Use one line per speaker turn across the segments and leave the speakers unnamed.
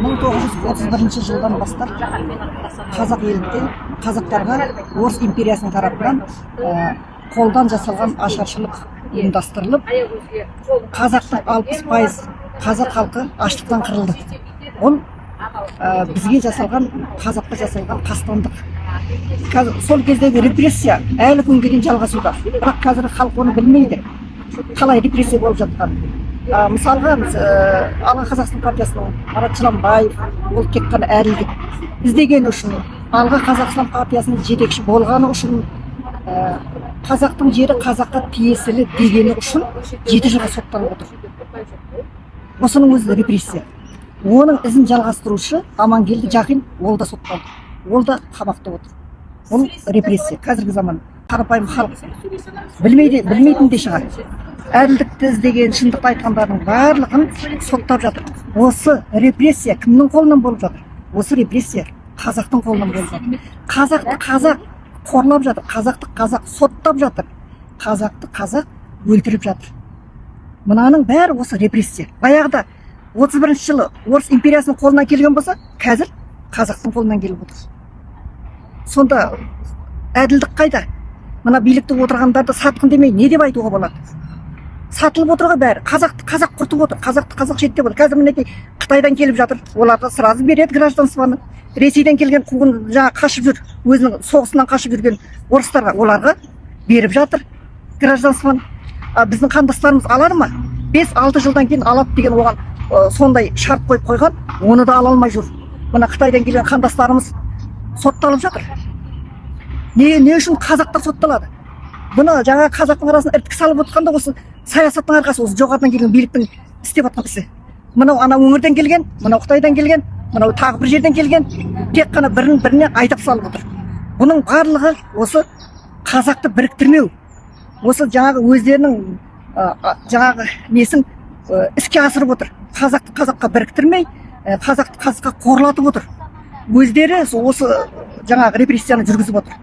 1931 жылдан бастап қазақ елінде қазақтарға орыс империясының тарапынан қолдан жасалған ашаршылық ұйымдастырылып, қазақтың 60% қазақ халқы аштықтан қырылды. Ол бізге жасалған, қазаққа жасалған қастандық. Сол кездегі репрессия әлі күнге дейін жалғасуда. Бірақ қазір халық оны білмейді. Қалай репрессия болып жатқан. Мысалға, Алға Қазақстан партиясының Марат Жыланбаев, ол тек қана әділдік іздеген үшін, Алға Қазақстан партиясының жетекші болғаны үшін, қазақтың жері қазаққа тиесілі дегені үшін 7 жылға сотталып отыр. Осының өзі репрессия. Оның ізін жалғастырушы Амангелді Жақин, ол да сотталды. Ол да қамақта отыр. Ол репрессия. Қазіргі заман қарапайым халық білмейтін де шығар. Әділдікті іздеген, шындықты айтқандардың барлығын соттап жатыр. Осы репрессия кімнің қолынан болып жатыр? Осы репрессия қазақтың қолынан болып жатыр. Қазақты қазақ қорлап жатыр, қазақты қазақ соттап жатыр, қазақты қазақ өлтіріп жатыр. Мынаның бәрі осы репрессия. Баяғыда 31 жылы орыс империясының қолынан келген болса, қазір қазақтың қолынан келіп отыр. Сонда әділдік қайда? Мына билікте отырғандарды сатқын демей не деп айтуға болады? Сатылып отырға бәрі. Қазақты қазақ құртып отыр, қазақты қазақ шеттеп отыр. Қазір мінекей Қытайдан келіп жатыр, оларға сразу береді гражданствоны. Ресейден келген қуғын қашып жүр, өзінің соғысынан қашып жүрген орыстарға, оларға беріп жатыр гражданствоны. Біздің қандастарымыз алады ма? 5-6 жылдан кейін алады деген оған сондай шарт қойып қойған, оны да ала алмай жүр. Мына Қытайдан келген қандастарымыз сотталып жатыр. Не үшін қазақтар сотталады? Бұны жаңа қазақтың арасына ірткі салып отқанда осы саясаттың арқасы, осы жоғарыдан келген биліктің істеп жатқан ісі. Мынау ана өңірден келген, мынау Қытайдан келген, мынау тағы бір жерден келген, тек қана біріне айтып салып отыр. Бұның барлығы осы қазақты біріктірмеу. Осы жаңағы өздерінің жаңағы несін іске асырып отыр. Қазақты қазаққа біріктірмей, қазақты қазаққа қорлатып отыр. Өздері осы жаңағы репрессияны жүргізіп отыр.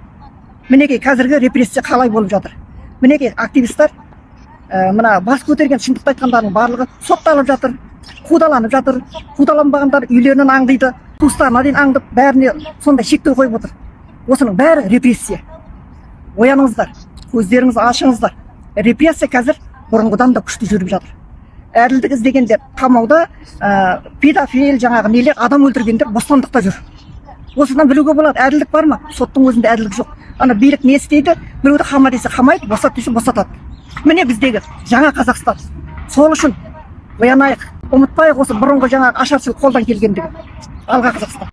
Мінекей қазіргі репрессия қалай болып жатыр. Мінекей активистер, мына бас көтерген шындықты айтқандардың барлығы сотталып жатыр, қудаланып жатыр. Қудаланбағандар үйлерінен аңдиды, туыстарына дейін аңдып, бәріне сондай шектеу қойып отыр. Осының бәрі репрессия. Ояныңыздар, көздеріңізді ашыңыздар. Репрессия қазір бұрынғыдан да күшті жүріп жатыр. Әділдік іздегендер қамауда, педофил, жаңағы нелер, адам өлтіргендер бостандықта жүр. Осыдан білуге болады, әділдік бар ма? Соттың өзінде әділдік жоқ. Ана билік не істейді? Біреуді қама десе қамайды, босат десе босатады. Міне біздегі жаңа Қазақстан. Сол үшін оянайық, ұмытпайық осы бұрынғы жаңағы ашаршылық қолдан келгендігі. Алға Қазақстан.